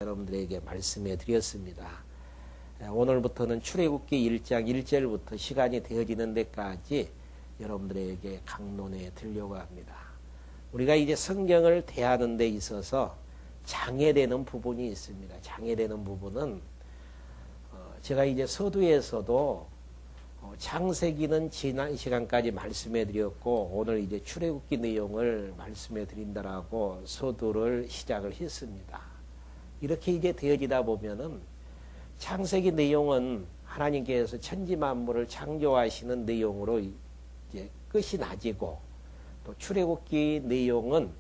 여러분들에게 말씀해 드렸습니다. 오늘부터는 출애굽기 1장 1절부터 시간이 되어지는 데까지 여러분들에게 강론해 드리려고 합니다. 우리가 이제 성경을 대하는 데 있어서 장애되는 부분이 있습니다. 장애되는 부분은 제가 이제 서두에서도 창세기는 지난 시간까지 말씀해 드렸고 오늘 이제 출애굽기 내용을 말씀해 드린다라고 서두를 시작을 했습니다. 이렇게 이제 되어지다 보면은 창세기 내용은 하나님께서 천지 만물을 창조하시는 내용으로 이제 끝이 나지고 또 출애굽기 내용은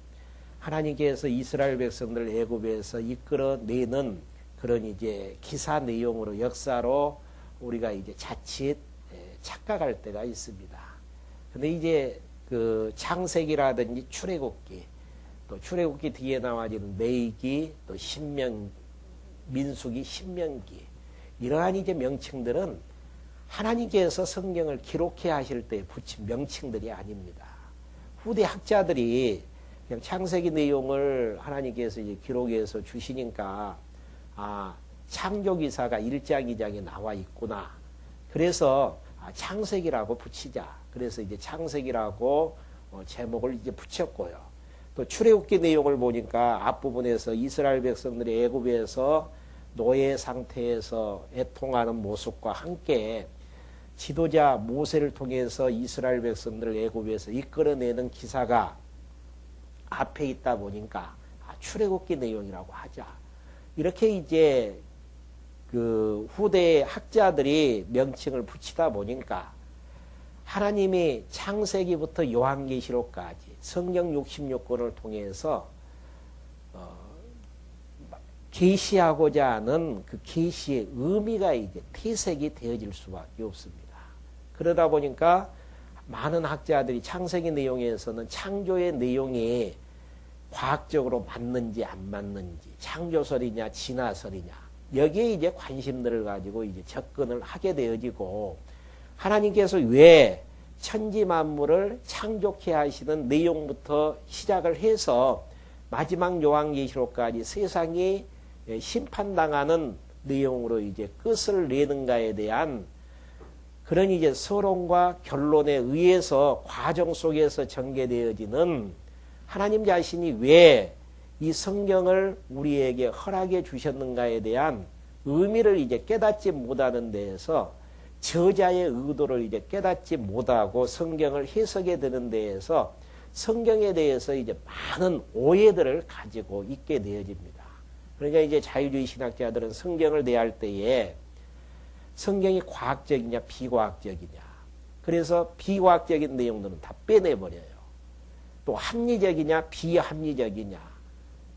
하나님께서 이스라엘 백성들을 애굽에서 이끌어내는 그런 이제 기사 내용으로 역사로 우리가 이제 자칫 착각할 때가 있습니다. 근데 이제 그 창세기라든지 출애굽기 또 출애굽기 뒤에 나와지는 레위기, 또 민수기, 신명기 이러한 이제 명칭들은 하나님께서 성경을 기록해 하실 때 붙인 명칭들이 아닙니다. 후대 학자들이 그냥 창세기 내용을 하나님께서 이제 기록해서 주시니까 창조기사가 1장, 2장에 나와 있구나. 그래서 창세기라고 붙이자. 그래서 이제 창세기라고 제목을 이제 붙였고요. 또 출애굽기 내용을 보니까 앞부분에서 이스라엘 백성들이 애굽에서 노예 상태에서 애통하는 모습과 함께 지도자 모세를 통해서 이스라엘 백성들을 애굽에서 이끌어내는 기사가 앞에 있다 보니까 출애굽기 내용이라고 하자. 이렇게 이제 그 후대 학자들이 명칭을 붙이다 보니까 하나님이 창세기부터 요한계시록까지 성경 66권을 통해서 계시하고자 하는 그 계시의 의미가 이제 퇴색이 되어질 수밖에 없습니다. 그러다 보니까 많은 학자들이 창세기 내용에서는 창조의 내용이 과학적으로 맞는지 안 맞는지, 창조설이냐 진화설이냐 여기에 이제 관심들을 가지고 이제 접근을 하게 되어지고 하나님께서 왜 천지 만물을 창조케 하시는 내용부터 시작을 해서 마지막 요한계시록까지 세상이 심판당하는 내용으로 이제 끝을 내는가에 대한 그런 이제 서론과 결론에 의해서 과정 속에서 전개되어지는 하나님 자신이 왜 이 성경을 우리에게 허락해 주셨는가에 대한 의미를 이제 깨닫지 못하는 데에서 저자의 의도를 이제 깨닫지 못하고 성경을 해석해 드는 데에서 성경에 대해서 이제 많은 오해들을 가지고 있게 되어집니다. 그러니까 이제 자유주의 신학자들은 성경을 대할 때에 성경이 과학적이냐 비과학적이냐 그래서 비과학적인 내용들은 다 빼내버려요. 또 합리적이냐 비합리적이냐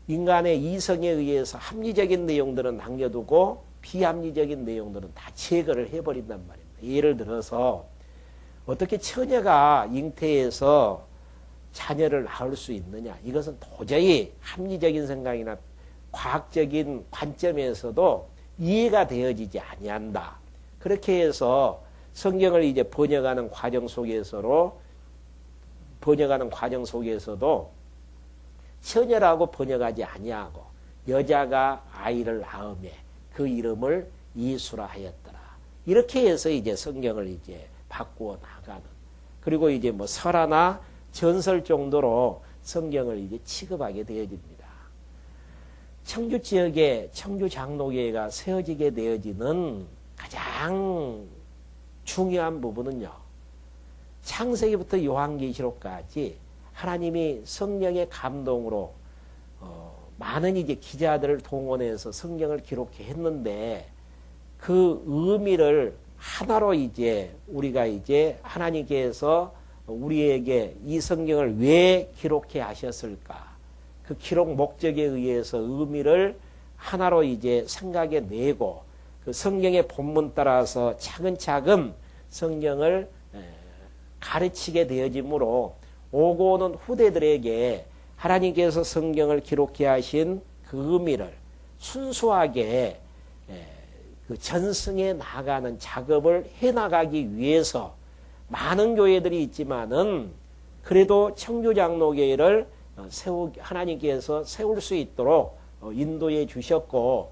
인간의 이성에 의해서 합리적인 내용들은 남겨두고 비합리적인 내용들은 다 제거를 해버린단 말입니다. 예를 들어서 어떻게 처녀가 잉태해서 자녀를 낳을 수 있느냐. 이것은 도저히 합리적인 생각이나 과학적인 관점에서도 이해가 되어지지 아니한다. 그렇게 해서 성경을 이제 번역하는 과정 속에서도 처녀라고 번역하지 아니하고 여자가 아이를 낳음에 그 이름을 예수라 하였더라. 이렇게 해서 이제 성경을 이제 바꾸어 나가는. 그리고 이제 뭐 설화나 전설 정도로 성경을 이제 취급하게 되어집니다. 청주 지역에 청주 장로교회가 세워지게 되어지는 가장 중요한 부분은요. 창세기부터 요한계시록까지 하나님이 성령의 감동으로 많은 이제 기자들을 동원해서 성경을 기록해 했는데 그 의미를 하나로 이제 우리가 이제 하나님께서 우리에게 이 성경을 왜 기록해 하셨을까? 그 기록 목적에 의해서 의미를 하나로 이제 생각해 내고 그 성경의 본문 따라서 차근차근 성경을 가르치게 되어지므로 오고 오는 후대들에게 하나님께서 성경을 기록해 하신 그 의미를 순수하게 그 전승해 나가는 작업을 해나가기 위해서 많은 교회들이 있지만은 그래도 청주장로교회를 하나님께서 세울 수 있도록 인도해 주셨고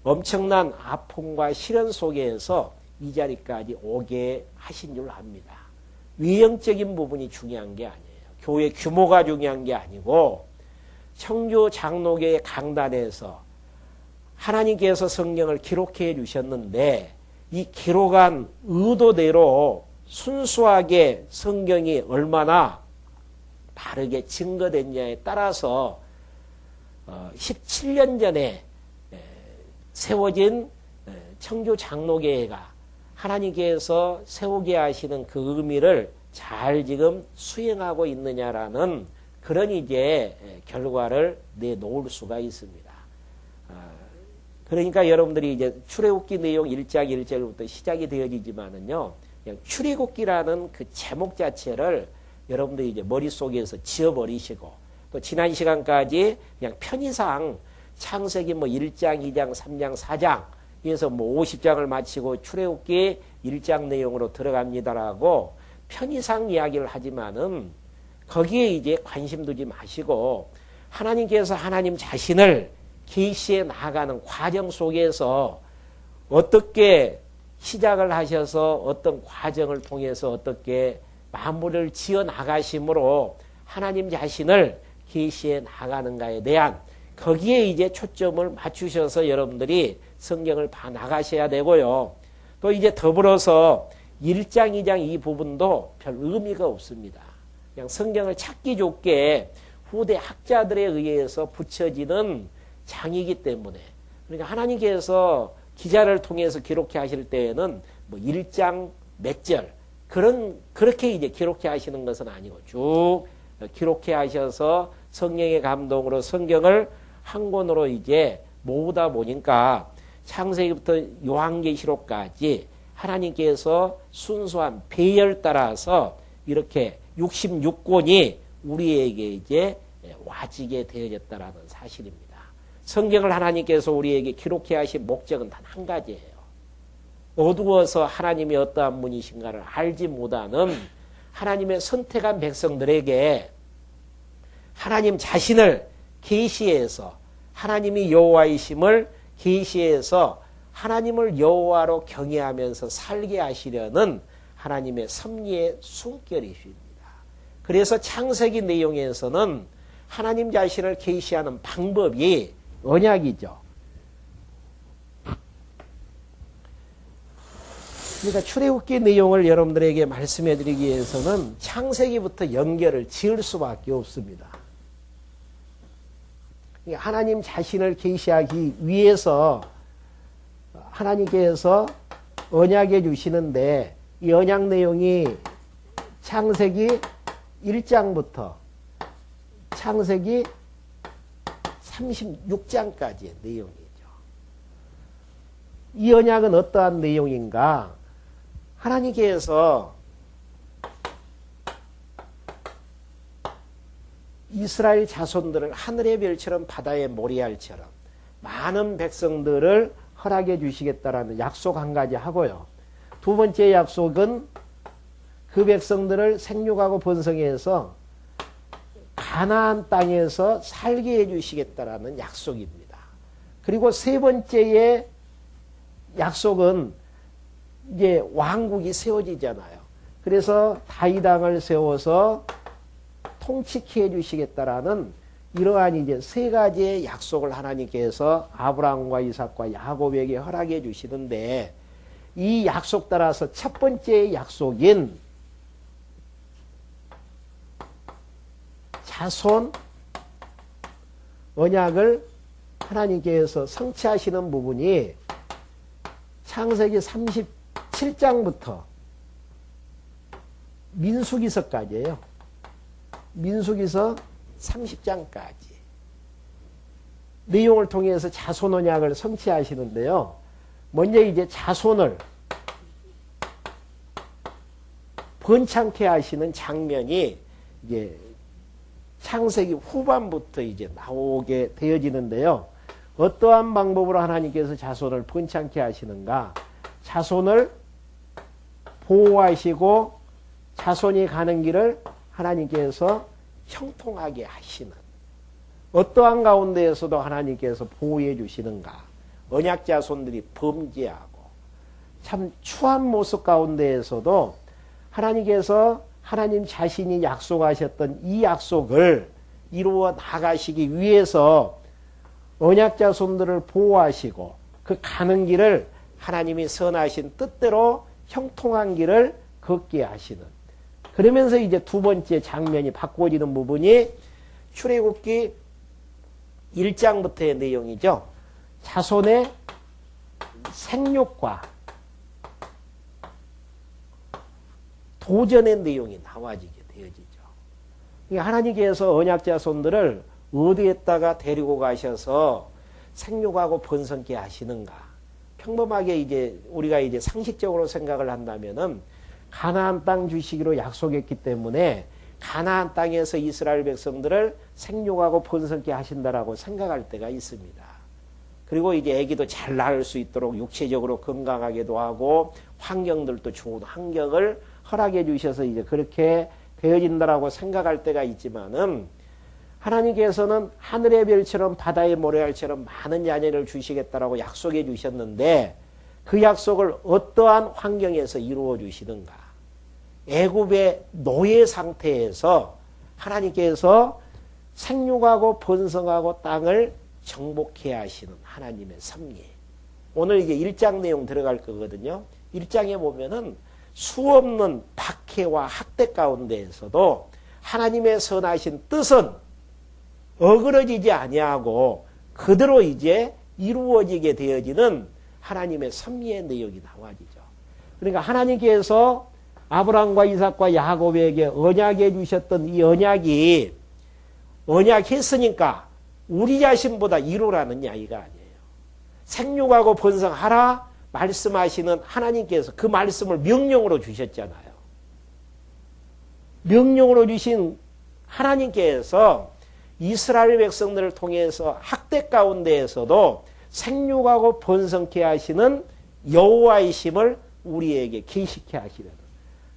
엄청난 아픔과 시련 속에서 이 자리까지 오게 하신 줄 압니다. 외형적인 부분이 중요한 게 아니에요. 교회 규모가 중요한 게 아니고 청주 장로교의 강단에서 하나님께서 성경을 기록해 주셨는데 이 기록한 의도대로 순수하게 성경이 얼마나 바르게 증거됐냐에 따라서 17년 전에 세워진 청주 장로교회가 하나님께서 세우게 하시는 그 의미를 잘 지금 수행하고 있느냐라는 그런 이제 결과를 내놓을 수가 있습니다. 그러니까 여러분들이 이제 출애굽기 내용 1장 1절부터 시작이 되어지지만은요, 그냥 출애굽기라는 그 제목 자체를 여러분들이 이제 머릿속에서 지워버리시고, 또 지난 시간까지 그냥 편의상 창세기 뭐 1장, 2장, 3장, 4장, 그래서 뭐 50장을 마치고 출애굽기 1장 내용으로 들어갑니다라고 편의상 이야기를 하지만은 거기에 이제 관심 두지 마시고 하나님께서 하나님 자신을 계시해 나가는 과정 속에서 어떻게 시작을 하셔서 어떤 과정을 통해서 어떻게 마무리를 지어 나가심으로 하나님 자신을 계시해 나가는가에 대한 거기에 이제 초점을 맞추셔서 여러분들이 성경을 봐 나가셔야 되고요. 또 이제 더불어서 1장, 2장 이 부분도 별 의미가 없습니다. 그냥 성경을 찾기 좋게 후대 학자들에 의해서 붙여지는 장이기 때문에, 그러니까 하나님께서 기자를 통해서 기록해 하실 때에는 뭐 1장 몇 절 그렇게 이제 기록해 하시는 것은 아니고 쭉 기록해 하셔서 성령의 감동으로 성경을 한 권으로 이제 모으다 보니까 창세기부터 요한계시록까지 하나님께서 순수한 배열 따라서 이렇게 66권이 우리에게 이제 와지게 되어졌다라는 사실입니다. 성경을 하나님께서 우리에게 기록해 하신 목적은 단 한 가지예요. 어두워서 하나님이 어떠한 분이신가를 알지 못하는 하나님의 선택한 백성들에게 하나님 자신을 계시해서 하나님이 여호와이심을 계시해서 하나님을 여호와로 경외하면서 살게 하시려는 하나님의 섭리의 숨결이십니다. 그래서 창세기 내용에서는 하나님 자신을 계시하는 방법이 언약이죠. 그러니까 출애굽기 내용을 여러분들에게 말씀해 드리기 위해서는 창세기부터 연결을 지을 수밖에 없습니다. 하나님 자신을 계시하기 위해서 하나님께서 언약해 주시는데 이 언약 내용이 창세기 1장부터 창세기 36장까지의 내용이죠. 이 언약은 어떠한 내용인가? 하나님께서 이스라엘 자손들을 하늘의 별처럼 바다의 모래알처럼 많은 백성들을 허락해 주시겠다라는 약속 한 가지 하고요. 두 번째 약속은 그 백성들을 생육하고 번성해서 가나안 땅에서 살게 해 주시겠다라는 약속입니다. 그리고 세 번째의 약속은 이제 왕국이 세워지잖아요. 그래서 다윗 왕을 세워서 통치케 해 주시겠다라는 이러한 이제 세 가지의 약속을 하나님께서 아브라함과 이삭과 야곱에게 허락해 주시는데 이 약속 따라서 첫 번째 약속인 자손 언약을 하나님께서 성취하시는 부분이 창세기 37장부터 민수기서까지예요. 민수기서 30장까지 내용을 통해서 자손 언약을 성취하시는데요. 먼저 이제 자손을 번창케 하시는 장면이 이제 창세기 후반부터 이제 나오게 되어지는데요. 어떠한 방법으로 하나님께서 자손을 번창케 하시는가? 자손을 보호하시고 자손이 가는 길을 하나님께서 형통하게 하시는 어떠한 가운데에서도 하나님께서 보호해 주시는가? 언약 자손들이 범죄하고 참 추한 모습 가운데에서도 하나님께서 하나님 자신이 약속하셨던 이 약속을 이루어 나가시기 위해서 언약 자손들을 보호하시고 그 가는 길을 하나님이 선하신 뜻대로 형통한 길을 걷게 하시는, 그러면서 이제 두 번째 장면이 바꿔지는 부분이 출애굽기 1장부터의 내용이죠. 자손의 생육과 도전의 내용이 나와지게 되어지죠. 그러니까 하나님께서 언약 자손들을 어디에다가 데리고 가셔서 생육하고 번성케 하시는가? 평범하게 이제 우리가 이제 상식적으로 생각을 한다면은 가나안 땅 주시기로 약속했기 때문에 가나안 땅에서 이스라엘 백성들을 생육하고 번성케 하신다라고 생각할 때가 있습니다. 그리고 이제 아기도 잘 낳을 수 있도록 육체적으로 건강하게도 하고 환경들도 좋은 환경을 허락해 주셔서 이제 그렇게 되어진다라고 생각할 때가 있지만은, 하나님께서는 하늘의 별처럼 바다의 모래알처럼 많은 자녀를 주시겠다라고 약속해 주셨는데 그 약속을 어떠한 환경에서 이루어 주시는가? 애굽의 노예 상태에서 하나님께서 생육하고 번성하고 땅을 정복해 하시는 하나님의 섭리. 오늘 이게 1장 내용 들어갈 거거든요. 1장에 보면은 수없는 박해와 학대 가운데에서도 하나님의 선하신 뜻은 어그러지지 아니하고 그대로 이제 이루어지게 되어지는 하나님의 섭리의 내용이 나와지죠. 그러니까 하나님께서 아브라함과 이삭과 야곱에게 언약해 주셨던 이 언약이 언약했으니까 우리 자신보다 이루라는 이야기가 아니에요. 생육하고 번성하라 말씀하시는 하나님께서 그 말씀을 명령으로 주셨잖아요. 명령으로 주신 하나님께서 이스라엘 백성들을 통해서 학대 가운데에서도 생육하고 번성케 하시는 여호와이심을 우리에게 계시케 하시려는.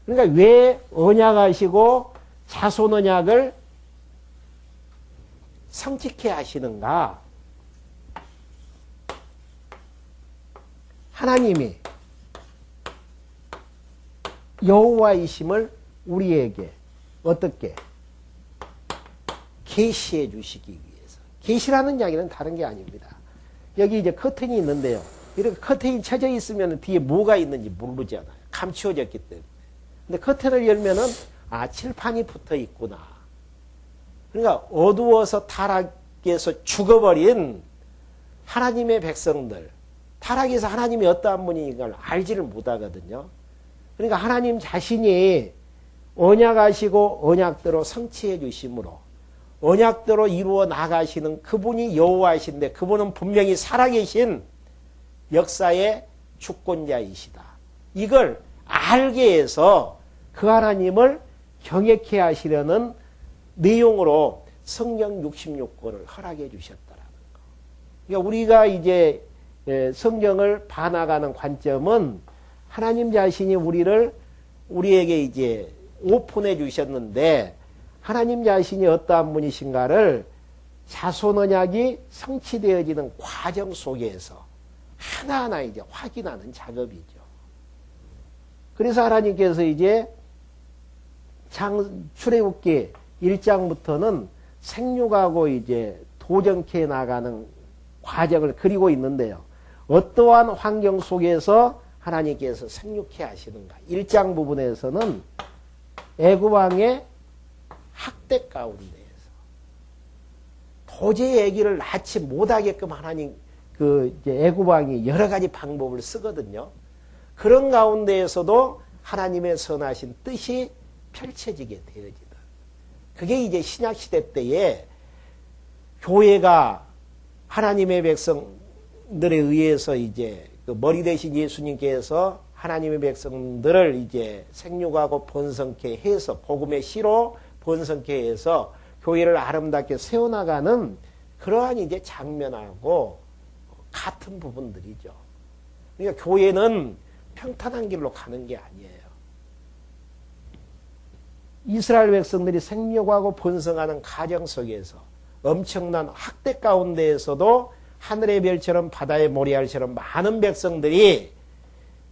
그러니까 왜 언약하시고 자손 언약을 성취케 하시는가? 하나님이 여호와이심을 우리에게 어떻게 계시해 주시기 위해서. 계시라는 이야기는 다른 게 아닙니다. 여기 이제 커튼이 있는데요. 이렇게 커튼이 쳐져 있으면 뒤에 뭐가 있는지 모르잖아요. 감추어졌기 때문에. 근데 커튼을 열면은 칠판이 붙어 있구나. 그러니까 어두워서 타락에서 죽어버린 하나님의 백성들, 타락에서 하나님이 어떠한 분인 걸 알지를 못하거든요. 그러니까 하나님 자신이 언약하시고 언약대로 성취해 주심으로 언약대로 이루어 나가시는 그분이 여호와이신데 그분은 분명히 살아계신 역사의 주권자이시다. 이걸 알게 해서 그 하나님을 경외케 하시려는 내용으로 성경 66권을 허락해 주셨다라는 거. 그러니까 우리가 이제 성경을 봐나가는 관점은 하나님 자신이 우리에게 이제 오픈해 주셨는데 하나님 자신이 어떠한 분이신가를 자손 언약이 성취되어지는 과정 속에서 하나하나 이제 확인하는 작업이죠. 그래서 하나님께서 이제 출애굽기 1장부터는 생육하고 이제 도전케 나가는 과정을 그리고 있는데요. 어떠한 환경 속에서 하나님께서 생육케 하시는가? 1장 부분에서는 애굽 왕의 학대 가운데에서 도저히 아기를 낳지 못하게끔 하나님 이제 애굽 왕이 여러 가지 방법을 쓰거든요. 그런 가운데에서도 하나님의 선하신 뜻이 펼쳐지게 되어지다. 그게 이제 신약 시대 때에 교회가 하나님의 백성들에 의해서 이제 그 머리 대신 예수님께서 하나님의 백성들을 이제 생육하고 번성케 해서 복음의 씨로 번성케 해서 교회를 아름답게 세워나가는 그러한 이제 장면하고 같은 부분들이죠. 그러니까 교회는 평탄한 길로 가는 게 아니에요. 이스라엘 백성들이 생육하고 번성하는 과정 속에서 엄청난 학대 가운데에서도 하늘의 별처럼 바다의 모래알처럼 많은 백성들이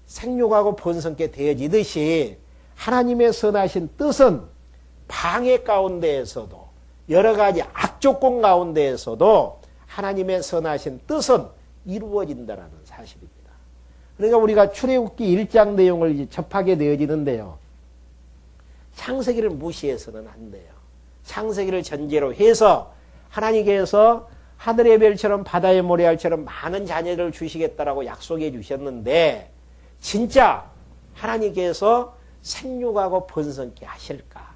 생육하고 번성케 되어지듯이 하나님의 선하신 뜻은 방해 가운데에서도 여러 가지 악조건 가운데에서도 하나님의 선하신 뜻은 이루어진다라는 사실입니다. 그러니까 우리가 출애굽기 1장 내용을 이제 접하게 되어지는데요. 창세기를 무시해서는 안 돼요. 창세기를 전제로 해서 하나님께서 하늘의 별처럼 바다의 모래알처럼 많은 자녀를 주시겠다라고 약속해 주셨는데 진짜 하나님께서 생육하고 번성케 하실까?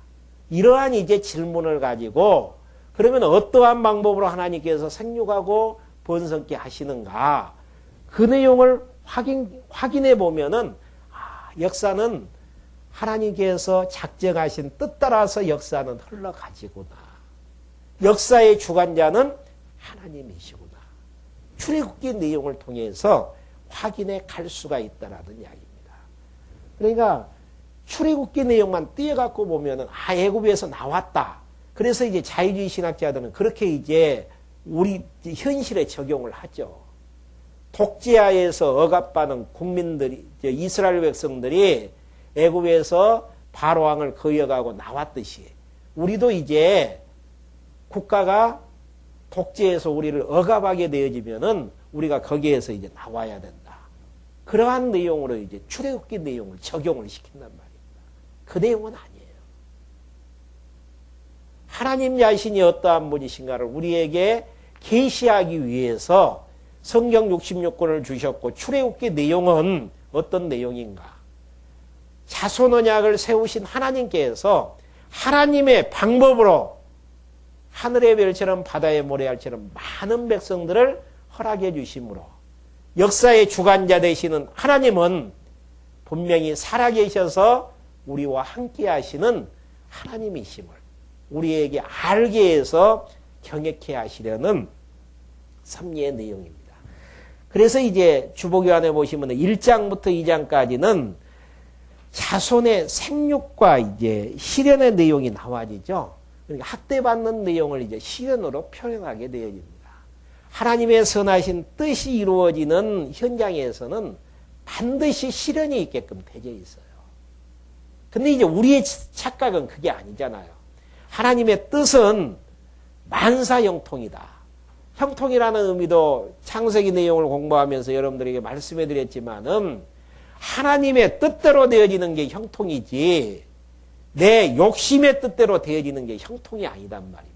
이러한 이제 질문을 가지고 그러면 어떠한 방법으로 하나님께서 생육하고 번성케 하시는가? 그 내용을 확인해 보면은 역사는 하나님께서 작정하신 뜻 따라서 역사는 흘러가지구나. 역사의 주관자는 하나님이시구나. 출애굽기 내용을 통해서 확인해 갈 수가 있다라는 이야기입니다. 그러니까 출애굽기 내용만 띄어갖고 보면은 애굽에서 나왔다. 그래서 이제 자유주의 신학자들은 그렇게 이제 우리 현실에 적용을 하죠. 독재하에서 억압받는 국민들이 이스라엘 백성들이 애굽에서 바로 왕을 거역하고 나왔듯이 우리도 이제 국가가 독재에서 우리를 억압하게 되어지면은 우리가 거기에서 이제 나와야 된다. 그러한 내용으로 이제 출애굽기 내용을 적용을 시킨단 말입니다. 그 내용은 아니에요. 하나님 자신이 어떠한 분이신가를 우리에게 계시하기 위해서 성경 66권을 주셨고 출애굽기 내용은 어떤 내용인가? 자손 언약을 세우신 하나님께서 하나님의 방법으로 하늘의 별처럼 바다의 모래알처럼 많은 백성들을 허락해 주심으로 역사의 주관자 되시는 하나님은 분명히 살아계셔서 우리와 함께 하시는 하나님이심을 우리에게 알게 해서 경외케 하시려는 섭리의 내용입니다. 그래서 이제 주보교환에 보시면 1장부터 2장까지는 자손의 생육과 이제 실현의 내용이 나와지죠. 그러니까 학대받는 내용을 이제 실현으로 표현하게 되어집니다. 하나님의 선하신 뜻이 이루어지는 현장에서는 반드시 실현이 있게끔 되어 있어요. 근데 이제 우리의 착각은 그게 아니잖아요. 하나님의 뜻은 만사 형통이다. 형통이라는 의미도 창세기 내용을 공부하면서 여러분들에게 말씀해 드렸지만은 하나님의 뜻대로 되어지는 게 형통이지 내 욕심의 뜻대로 되어지는 게 형통이 아니단 말입니다.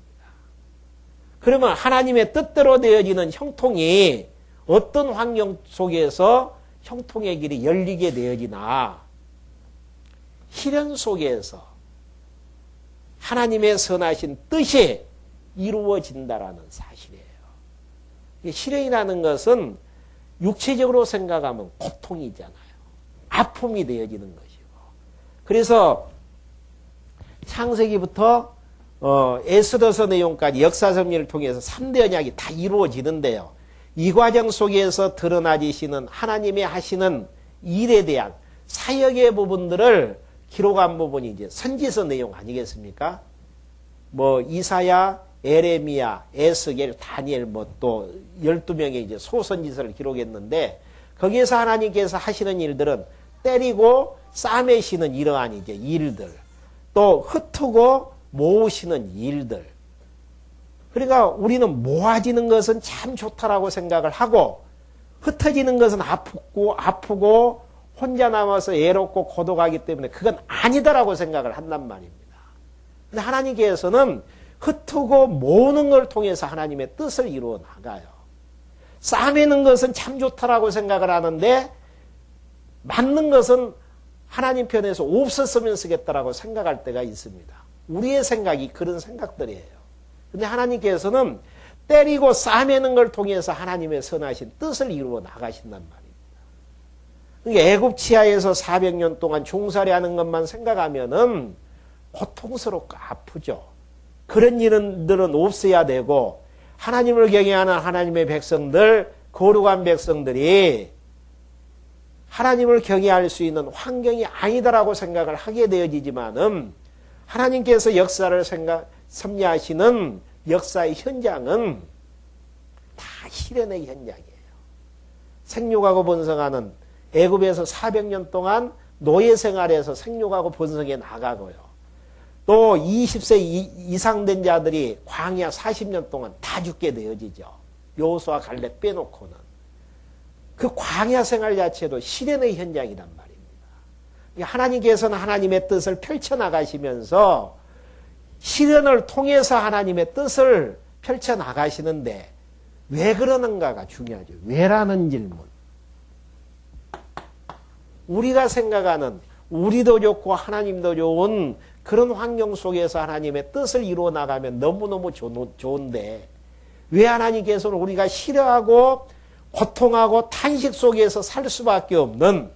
그러면 하나님의 뜻대로 되어지는 형통이 어떤 환경 속에서 형통의 길이 열리게 되어지나 실현 속에서 하나님의 선하신 뜻이 이루어진다라는 사실이에요. 실현이라는 것은 육체적으로 생각하면 고통이잖아요. 아픔이 되어지는 것이고. 그래서 창세기부터 에스더서 내용까지 역사 섭리를 통해서 3대 언약이 다 이루어지는데요. 이 과정 속에서 드러나지시는 하나님의 하시는 일에 대한 사역의 부분들을 기록한 부분이 이제 선지서 내용 아니겠습니까? 뭐 이사야, 에레미야, 에스겔, 다니엘 또 12명의 이제 소선지서를 기록했는데 거기에서 하나님께서 하시는 일들은 때리고 싸매시는 이러한 이제 일들, 또 흩트고 모으시는 일들. 그러니까 우리는 모아지는 것은 참 좋다라고 생각을 하고 흩어지는 것은 아프고 혼자 남아서 외롭고 고독하기 때문에 그건 아니다라고 생각을 한단 말입니다. 근데 하나님께서는 흩트고 모으는 걸 통해서 하나님의 뜻을 이루어 나가요. 싸매는 것은 참 좋다라고 생각을 하는데 맞는 것은 하나님 편에서 없었으면 쓰겠다라고 생각할 때가 있습니다. 우리의 생각이 그런 생각들이에요. 근데 하나님께서는 때리고 싸매는 걸 통해서 하나님의 선하신 뜻을 이루어 나가신단 말입니다. 그러니까 애굽 치하에서 400년 동안 종살이하는 것만 생각하면은 고통스럽고 아프죠. 그런 일들은 없어야 되고 하나님을 경외하는 하나님의 백성들, 거룩한 백성들이 하나님을 경외할 수 있는 환경이 아니다라고 생각을 하게 되어지지만은 하나님께서 역사를 섭리하시는 역사의 현장은 다 실현의 현장이에요. 생육하고 번성하는 애굽에서 400년 동안 노예 생활에서 생육하고 번성해 나가고요. 또 20세 이상 된 자들이 광야 40년 동안 다 죽게 되어지죠. 여호수아 갈렙 빼놓고는. 그 광야 생활 자체도 실현의 현장이란 말입니다. 하나님께서는 하나님의 뜻을 펼쳐나가시면서 실현을 통해서 하나님의 뜻을 펼쳐나가시는데 왜 그러는가가 중요하죠. 왜라는 질문. 우리가 생각하는 우리도 좋고 하나님도 좋은 그런 환경 속에서 하나님의 뜻을 이루어 나가면 너무너무 좋은데 왜 하나님께서는 우리가 싫어하고 고통하고 탄식 속에서 살 수밖에 없는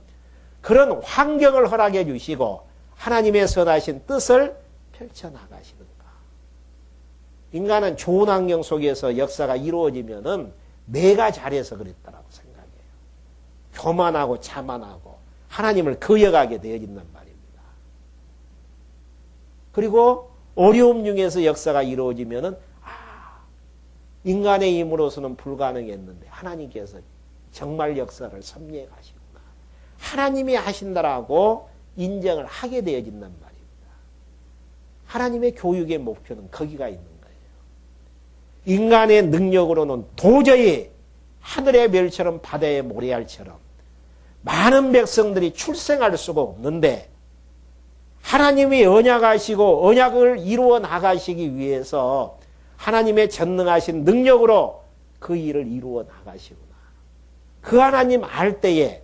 그런 환경을 허락해 주시고 하나님의 선하신 뜻을 펼쳐나가시는가. 인간은 좋은 환경 속에서 역사가 이루어지면은 내가 잘해서 그랬다라고 생각해요. 교만하고 자만하고 하나님을 거역하게 되어진단 말입니다. 그리고 어려움 중에서 역사가 이루어지면은 인간의 힘으로서는 불가능했는데 하나님께서 정말 역사를 섭리해 가시구나. 하나님이 하신다라고 인정을 하게 되어진단 말입니다. 하나님의 교육의 목표는 거기가 있는 거예요. 인간의 능력으로는 도저히 하늘의 별처럼 바다의 모래알처럼 많은 백성들이 출생할 수가 없는데 하나님이 언약하시고 언약을 이루어 나가시기 위해서 하나님의 전능하신 능력으로 그 일을 이루어 나가시구나. 그 하나님 알 때에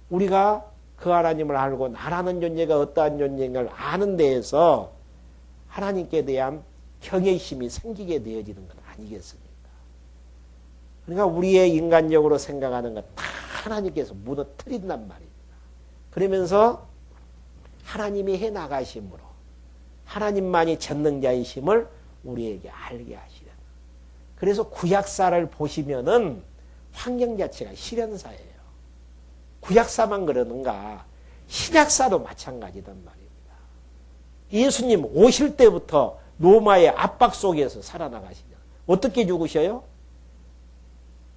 우리가 그 하나님을 알고 나라는 존재가 어떠한 존재인가를 아는 데에서 하나님께 대한 경외심이 생기게 되어지는 건 아니겠습니까? 그러니까 우리의 인간적으로 생각하는 것 다 하나님께서 무너뜨린단 말입니다. 그러면서 하나님이 해 나가심으로 하나님만이 전능자이심을 우리에게 알게 하시려는. 그래서 구약사를 보시면은 환경 자체가 실현사예요. 구약사만 그러는가? 신약사도 마찬가지단 말입니다. 예수님 오실 때부터 로마의 압박 속에서 살아나가시냐. 어떻게 죽으셔요?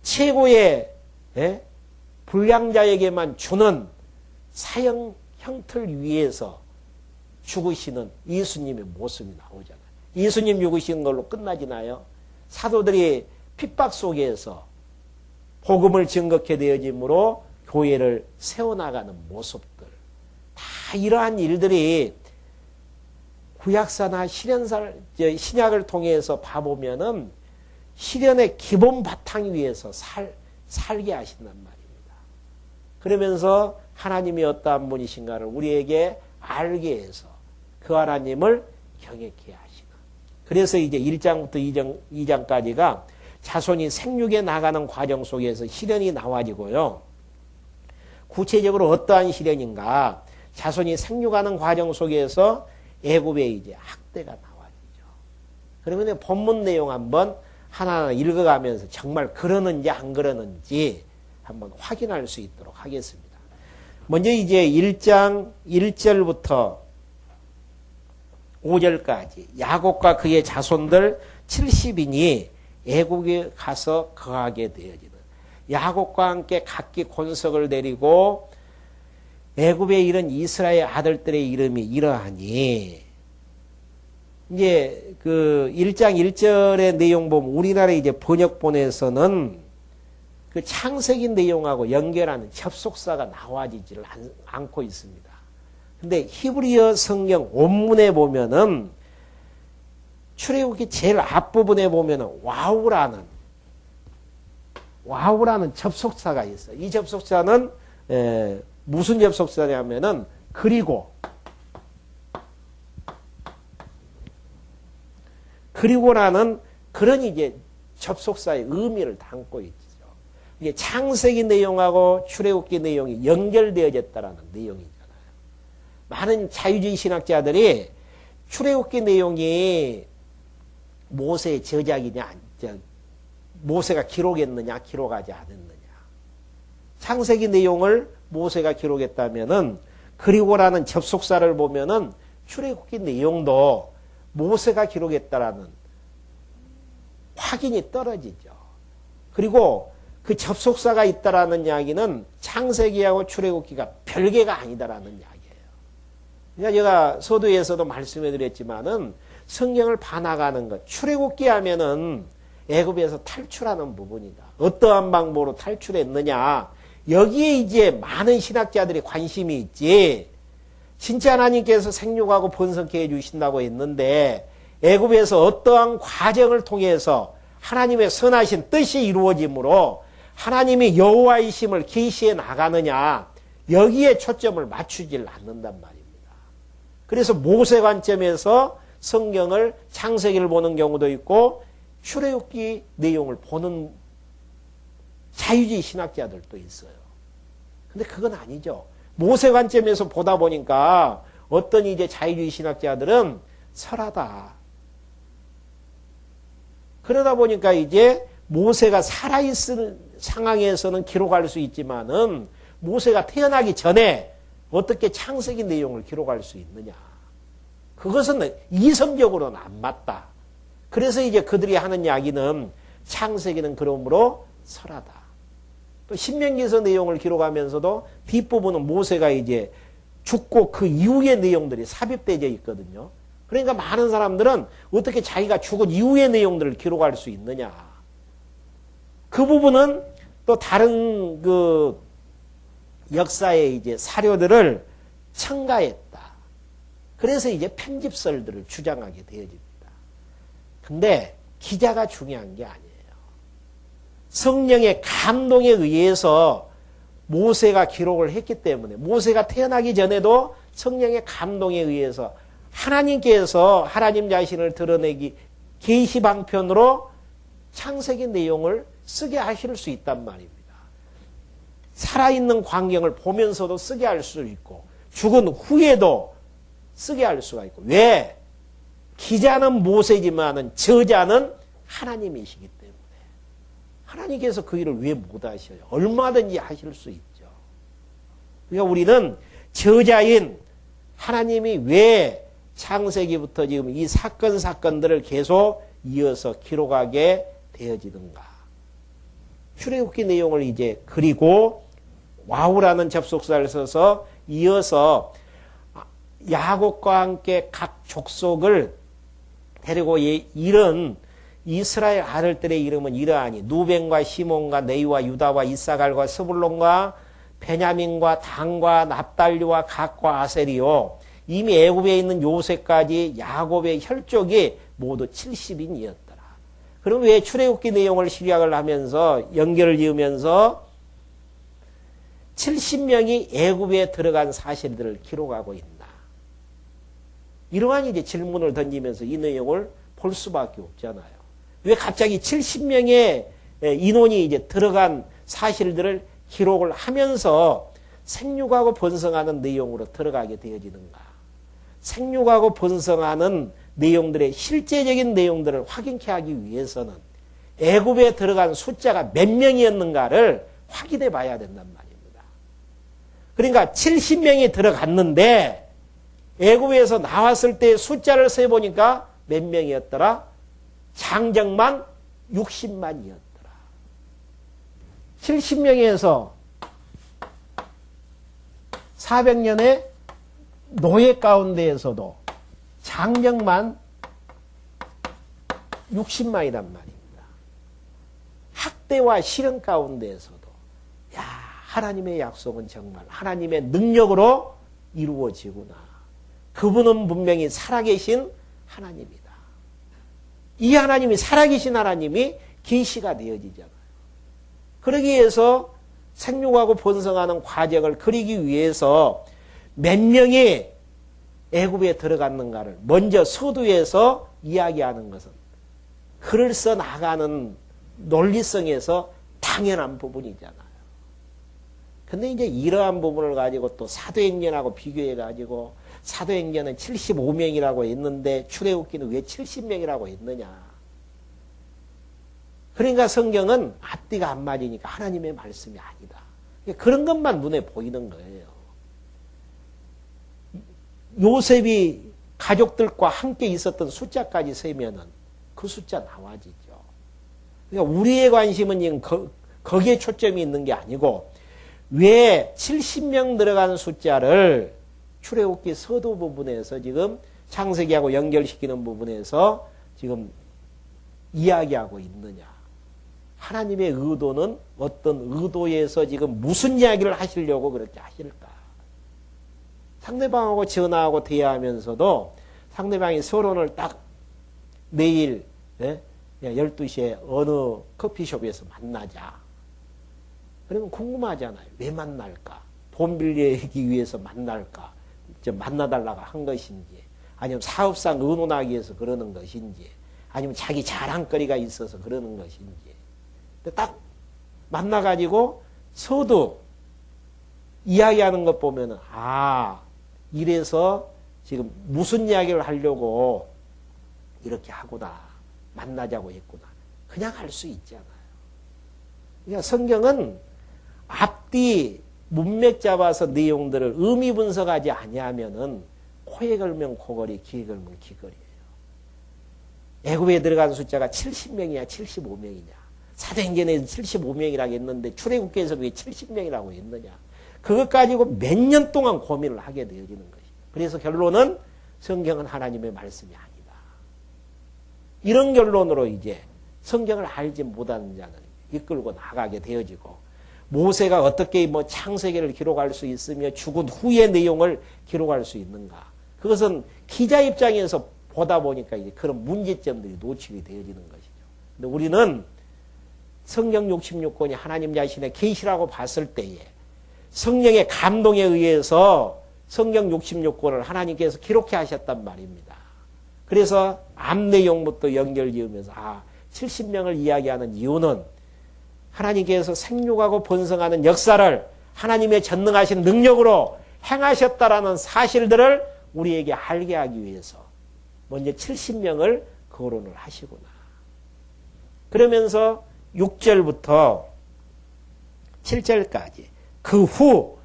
최고의 불량자에게만 주는 사형 형틀 위에서 죽으시는 예수님의 모습이 나오잖아요. 예수님 죽으신 걸로 끝나지나요? 사도들이 핍박 속에서 복음을 증거케 되어짐으로 교회를 세워나가는 모습들. 다 이러한 일들이 구약사나 신약을 통해서 봐보면은 실현의 기본 바탕 위에서 살게 하신단 말입니다. 그러면서 하나님이 어떠한 분이신가를 우리에게 알게 해서 그 하나님을 경외케 하시는. 그래서 이제 1장부터 2장까지가 자손이 생육에 나가는 과정 속에서 실현이 나와지고요. 구체적으로 어떠한 실현인가? 자손이 생육하는 과정 속에서 애굽의 이제 학대가 나와지죠. 그러면 본문 내용 한번 하나하나 읽어가면서 정말 그러는지 안 그러는지 한번 확인할 수 있도록 하겠습니다. 먼저 이제 1장 1절부터 5절까지 야곱과 그의 자손들 70인이 애국에 가서 거하게 되어지는, 야곱과 함께 각기 권석을 데리고 애굽에 이른 이스라엘 아들들의 이름이 이러하니, 이제 그 1장 1절의 내용 보면 우리나라 이제 번역본에서는 그 창세기 내용하고 연결하는 접속사가 나와지지를 않고 있습니다. 근데 히브리어 성경 원문에 보면은 출애굽기 제일 앞부분에 보면은 와우라는 접속사가 있어요. 이 접속사는 무슨 접속사냐면은 그리고라는 그런 이제 접속사의 의미를 담고 있죠. 이게 창세기 내용하고 출애굽기 내용이 연결되어졌다라는 내용이잖아요. 많은 자유주의 신학자들이 출애굽기 내용이 모세의 저작이냐, 모세가 기록했느냐, 기록하지 않았느냐. 창세기 내용을 모세가 기록했다면은 그리고라는 접속사를 보면은 출애굽기 내용도 모세가 기록했다라는 확인이 떨어지죠. 그리고 그 접속사가 있다라는 이야기는 창세기하고 출애굽기가 별개가 아니다라는 이야기예요. 그러니까 제가 서두에서도 말씀해 드렸지만은 성경을 봐나가는 것, 출애굽기 하면은 애굽에서 탈출하는 부분이다. 어떠한 방법으로 탈출했느냐. 여기에 이제 많은 신학자들이 관심이 있지. 진짜 하나님께서 생육하고 번성케 해주신다고 했는데 애굽에서 어떠한 과정을 통해서 하나님의 선하신 뜻이 이루어지므로 하나님이 여호와이심을 계시해 나가느냐. 여기에 초점을 맞추질 않는단 말입니다. 그래서 모세 관점에서 성경을 창세기를 보는 경우도 있고 출애굽기 내용을 보는 자유주의 신학자들도 있어요. 근데 그건 아니죠. 모세 관점에서 보다 보니까 어떤 이제 자유주의 신학자들은 설하다. 그러다 보니까 이제 모세가 살아있을 상황에서는 기록할 수 있지만은 모세가 태어나기 전에 어떻게 창세기 내용을 기록할 수 있느냐. 그것은 이성적으로는 안 맞다. 그래서 이제 그들이 하는 이야기는 창세기는 그러므로 설하다. 또 신명기서 내용을 기록하면서도 뒷부분은 모세가 이제 죽고 그 이후의 내용들이 삽입되어 있거든요. 그러니까 많은 사람들은 어떻게 자기가 죽은 이후의 내용들을 기록할 수 있느냐. 그 부분은 또 다른 그 역사의 이제 사료들을 첨가했다. 그래서 이제 편집설들을 주장하게 되어집니다. 근데 기자가 중요한 게 아니에요. 성령의 감동에 의해서 모세가 기록을 했기 때문에 모세가 태어나기 전에도 성령의 감동에 의해서 하나님께서 하나님 자신을 드러내기 계시방편으로 창세기 내용을 쓰게 하실 수 있단 말입니다. 살아있는 광경을 보면서도 쓰게 할 수 있고 죽은 후에도 쓰게 할 수가 있고. 왜? 기자는 모세지만은 저자는 하나님이시기 때문에 하나님께서 그 일을 왜 못하셔요? 얼마든지 하실 수 있죠. 그러니까 우리는 저자인 하나님이 왜 창세기부터 지금 이 사건들을 계속 이어서 기록하게 되어지는가. 출애굽기 내용을 이제 그리고 와우라는 접속사를 써서 이어서 야곱과 함께 각 족속을 데리고 이른 이스라엘 아들들의 이름은 이러하니 누벤과 시몬과 네이와 유다와 이사갈과 스불론과 베냐민과 단과 납달리와 갓과 아셀이요. 이미 애굽에 있는 요셉까지 야곱의 혈족이 모두 70인이었더라. 그럼 왜 출애굽기 내용을 시작을 하면서 연결을 지으면서 70명이 애굽에 들어간 사실들을 기록하고 있나? 이러한 이제 질문을 던지면서 이 내용을 볼 수밖에 없잖아요. 왜 갑자기 70명의 인원이 이제 들어간 사실들을 기록을 하면서 생육하고 번성하는 내용으로 들어가게 되어지는가? 생육하고 번성하는 내용들의 실제적인 내용들을 확인케 하기 위해서는 애굽에 들어간 숫자가 몇 명이었는가를 확인해 봐야 된단 말입니다. 그러니까 70명이 들어갔는데 애굽에서 나왔을 때 숫자를 세보니까 몇 명이었더라? 장정만 60만이었더라. 70명에서 400년의 노예 가운데에서도 장정만 60만이란 말입니다. 학대와 실현 가운데에서도 야, 하나님의 약속은 정말 하나님의 능력으로 이루어지구나. 그분은 분명히 살아계신 하나님이다. 이 하나님이 살아계신 하나님이 계시가 되어지잖아요. 그러기 위해서 생육하고 번성하는 과정을 그리기 위해서 몇 명이 애굽에 들어갔는가를 먼저 서두에서 이야기하는 것은 글을 써 나가는 논리성에서 당연한 부분이잖아요. 근데 이제 이러한 부분을 가지고 또 사도행전하고 비교해 가지고 사도행전은 75명이라고 했는데 출애굽기는 왜 70명이라고 했느냐. 그러니까 성경은 앞뒤가 안 맞으니까 하나님의 말씀이 아니다. 그런 것만 눈에 보이는 거예요. 요셉이 가족들과 함께 있었던 숫자까지 세면은 그 숫자 나와지죠. 그러니까 우리의 관심은 거기에 초점이 있는 게 아니고 왜 70명 들어가는 숫자를 출애굽기 서두 부분에서 지금 창세기하고 연결시키는 부분에서 지금 이야기하고 있느냐. 하나님의 의도는 어떤 의도에서 지금 무슨 이야기를 하시려고 그렇게 하실까. 상대방하고 전화하고 대화하면서도 상대방이 서론을 딱 내일 12시에 어느 커피숍에서 만나자. 그러면 궁금하잖아요. 왜 만날까? 돈 빌리기 위해서 만날까? 만나달라고 한 것인지, 아니면 사업상 의논하기 위해서 그러는 것인지, 아니면 자기 자랑거리가 있어서 그러는 것인지. 근데 딱 만나가지고 서두 이야기하는 것 보면은, 이래서 지금 무슨 이야기를 하려고 이렇게 하구나. 만나자고 했구나. 그냥 할 수 있잖아요. 그러니까 성경은 앞뒤 문맥 잡아서 내용들을 의미 분석하지 아니하면은 코에 걸면 코걸이, 귀에 걸면 귀걸이에요. 애굽에 들어간 숫자가 70명이냐 75명이냐. 사도행전에서 75명이라고 했는데 출애굽기에서 왜 70명이라고 했느냐. 그것 가지고 몇 년 동안 고민을 하게 되어지는 것이에요. 그래서 결론은 성경은 하나님의 말씀이 아니다. 이런 결론으로 이제 성경을 알지 못하는 자는 이끌고 나가게 되어지고, 모세가 어떻게 창세기를 기록할 수 있으며 죽은 후의 내용을 기록할 수 있는가. 그것은 기자 입장에서 보다 보니까 이제 그런 문제점들이 노출이 되어지는 것이죠. 근데 우리는 성경 66권이 하나님 자신의 계시라고 봤을 때에 성령의 감동에 의해서 성경 66권을 하나님께서 기록해 하셨단 말입니다. 그래서 앞 내용부터 연결 지으면서 70명을 이야기하는 이유는 하나님께서 생육하고 번성하는 역사를 하나님의 전능하신 능력으로 행하셨다라는 사실들을 우리에게 알게 하기 위해서 먼저 70명을 거론을 하시구나. 그러면서 6절부터 7절까지 그 후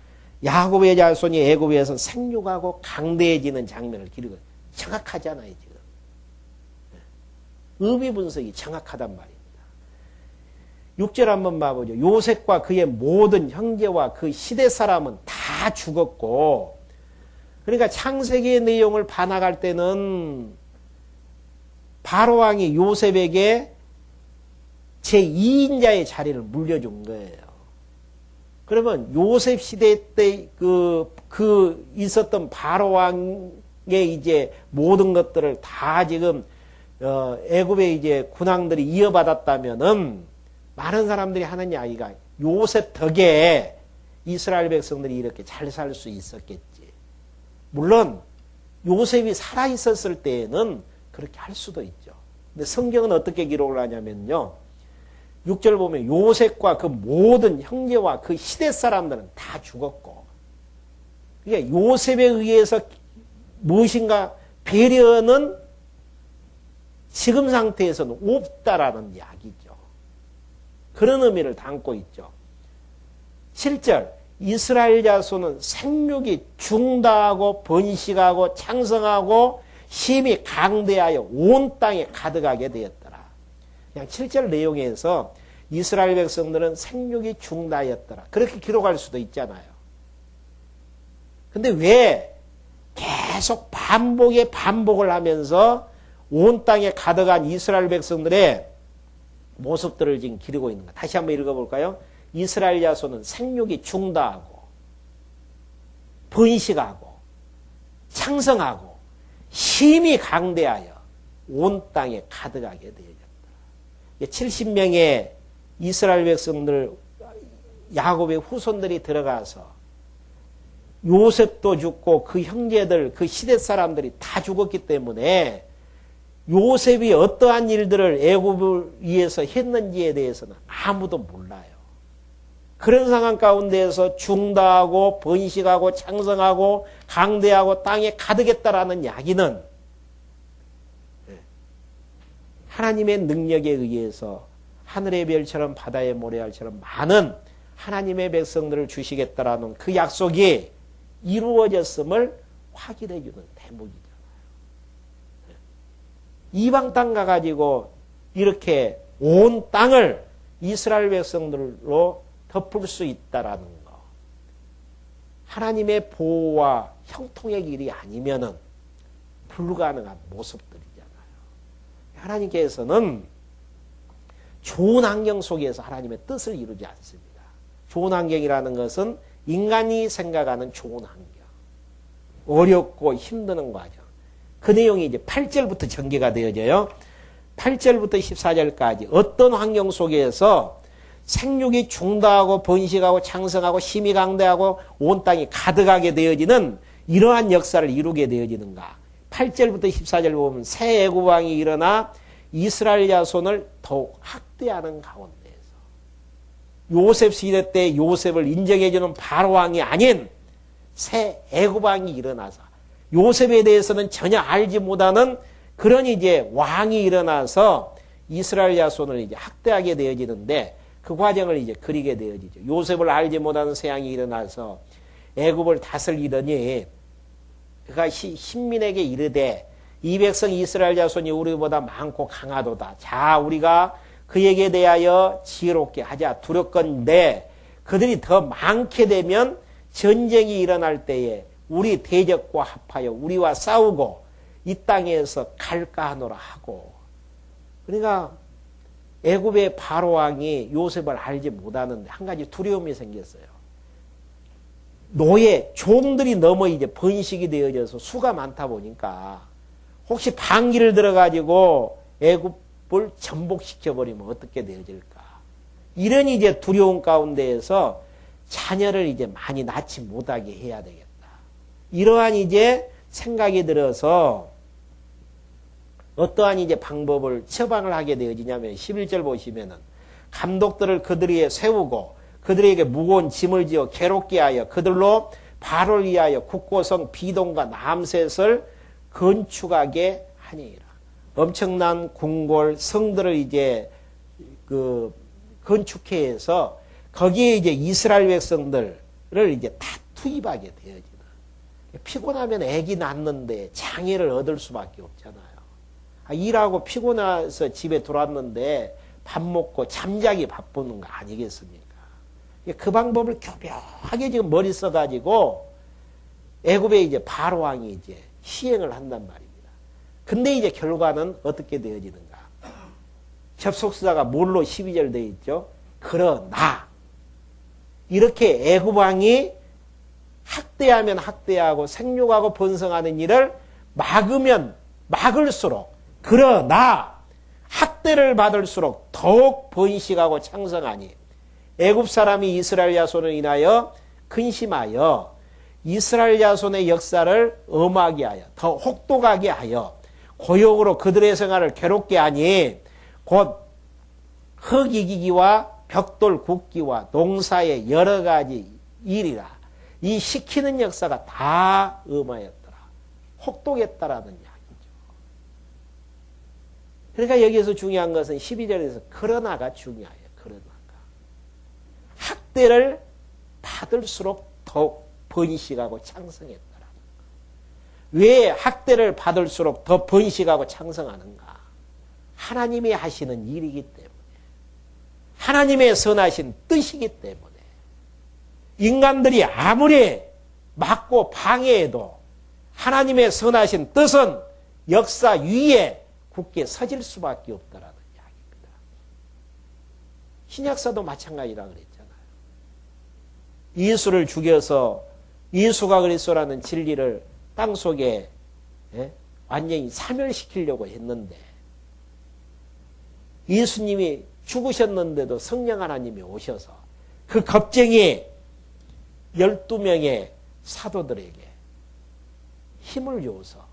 야곱의 자손이 애굽에서 생육하고 강대해지는 장면을 기록을 정확하잖아요. 지금 의미 분석이 정확하단 말입니다. 6절 한번 봐보죠. 요셉과 그의 모든 형제와 그 시대 사람은 다 죽었고, 그러니까 창세기의 내용을 반학할 때는 바로왕이 요셉에게 제2인자의 자리를 물려준 거예요. 그러면 요셉 시대 때 있었던 바로왕의 이제 모든 것들을 다 지금 애굽의 이제 군왕들이 이어받았다면은 많은 사람들이 하는 이야기가 요셉 덕에 이스라엘 백성들이 이렇게 잘 살 수 있었겠지. 물론 요셉이 살아있었을 때에는 그렇게 할 수도 있죠. 근데 성경은 어떻게 기록을 하냐면요. 6절 보면 요셉과 그 모든 형제와 그 시대 사람들은 다 죽었고, 그러니까 요셉에 의해서 무엇인가 배려는 지금 상태에서는 없다라는 이야기죠. 그런 의미를 담고 있죠. 7절 이스라엘 자손은 생육이 중다하고 번식하고 창성하고 심히 강대하여 온 땅에 가득하게 되었더라. 그냥 7절 내용에서 이스라엘 백성들은 생육이 중다하였더라. 그렇게 기록할 수도 있잖아요. 근데 왜 계속 반복을 하면서 온 땅에 가득한 이스라엘 백성들의 모습들을 지금 기르고 있는가. 다시 한번 읽어볼까요? 이스라엘 자손은 생육이 중다하고 번식하고 창성하고 심히 강대하여 온 땅에 가득하게 되어졌다. 70명의 이스라엘 백성들, 야곱의 후손들이 들어가서 요셉도 죽고 그 형제들, 그 시대 사람들이 다 죽었기 때문에 요셉이 어떠한 일들을 애굽을 위해서 했는지에 대해서는 아무도 몰라요. 그런 상황 가운데에서 중다하고 번식하고 창성하고 강대하고 땅에 가득했다라는 이야기는 하나님의 능력에 의해서 하늘의 별처럼 바다의 모래알처럼 많은 하나님의 백성들을 주시겠다라는 그 약속이 이루어졌음을 확인해 주는 대목이잖아요. 이방 땅 가가지고 이렇게 온 땅을 이스라엘 백성들로 덮을 수 있다라는 거. 하나님의 보호와 형통의 길이 아니면은 불가능한 모습들이잖아요. 하나님께서는 좋은 환경 속에서 하나님의 뜻을 이루지 않습니다. 좋은 환경이라는 것은 인간이 생각하는 좋은 환경. 어렵고 힘드는 과정. 그 내용이 이제 8절부터 전개가 되어져요. 8절부터 14절까지 어떤 환경 속에서 생육이 중다하고 번식하고 창성하고 힘이 강대하고 온 땅이 가득하게 되어지는 이러한 역사를 이루게 되어지는가. 8절부터 14절 보면 새 애굽 왕이 일어나 이스라엘 자손을 더욱 학대하는 가운데에서 요셉 시대 때 요셉을 인정해주는 바로 왕이 아닌 새 애굽 왕이 일어나서 요셉에 대해서는 전혀 알지 못하는 그런 이제 왕이 일어나서 이스라엘 자손을 이제 학대하게 되어지는데 그 과정을 이제 그리게 되어지죠. 요셉을 알지 못하는 새 왕이 일어나서 애굽을 다스리더니 그가 신민에게 이르되 이 백성 이스라엘 자손이 우리보다 많고 강하도다. 자, 우리가 그에게 대하여 지혜롭게 하자. 두렵건대 그들이 더 많게 되면 전쟁이 일어날 때에 우리 대적과 합하여 우리와 싸우고 이 땅에서 갈까 하노라 하고. 그러니까 애굽의 바로 왕이 요셉을 알지 못하는데 한 가지 두려움이 생겼어요. 노예, 종들이 너무 이제 번식이 되어져서 수가 많다 보니까 혹시 반기를 들어가지고 애굽을 전복시켜버리면 어떻게 되어질까. 이런 이제 두려움 가운데에서 자녀를 이제 많이 낳지 못하게 해야 되겠다. 이러한 이제 생각이 들어서 어떠한 이제 방법을 처방을 하게 되어지냐면 11절 보시면은 감독들을 그들 위에 세우고 그들에게 무거운 짐을 지어 괴롭게 하여 그들로 바로를 위하여 국고성 비동과 남셋을 건축하게 하니라. 엄청난 궁궐 성들을 이제 그 건축해서 거기에 이제 이스라엘 백성들을 이제 다 투입하게 되어지는. 피곤하면 애기 낳는데 장애를 얻을 수밖에 없잖아요. 일하고 피곤해서 집에 들어왔는데 밥 먹고 잠자기 바쁘는 거 아니겠습니까? 그 방법을 교묘하게 지금 머리 써가지고 애굽의 이제 바로 왕이 이제 시행을 한단 말입니다. 근데 이제 결과는 어떻게 되어지는가? 접속사가 뭘로 12절 되어 있죠? 그러나 이렇게 애굽 왕이 학대하면 학대하고 생육하고 번성하는 일을 막으면 막을수록 그러나 학대를 받을수록 더욱 번식하고 창성하니 애굽 사람이 이스라엘 자손을 인하여 근심하여 이스라엘 자손의 역사를 엄하게 하여 더 혹독하게 하여 고용으로 그들의 생활을 괴롭게 하니 곧 흙 이기기와 벽돌 굽기와 농사의 여러 가지 일이라. 이 시키는 역사가 다 엄하였더라. 혹독했다라는 이야기죠. 그러니까 여기서 중요한 것은 12절에서 그러나가 중요해요. 그러나가. 학대를 받을수록 더욱 번식하고 창성했더라. 왜 학대를 받을수록 더 번식하고 창성하는가? 하나님이 하시는 일이기 때문에. 하나님의 선하신 뜻이기 때문에. 인간들이 아무리 막고 방해해도 하나님의 선하신 뜻은 역사 위에 굳게 서질 수밖에 없다라는 이야기입니다. 신약사도 마찬가지라 그랬잖아요. 예수를 죽여서 예수가 그리스도라는 진리를 땅 속에 완전히 사멸시키려고 했는데 예수님이 죽으셨는데도 성령 하나님이 오셔서 그 겁쟁이 12명의 사도들에게 힘을 줘서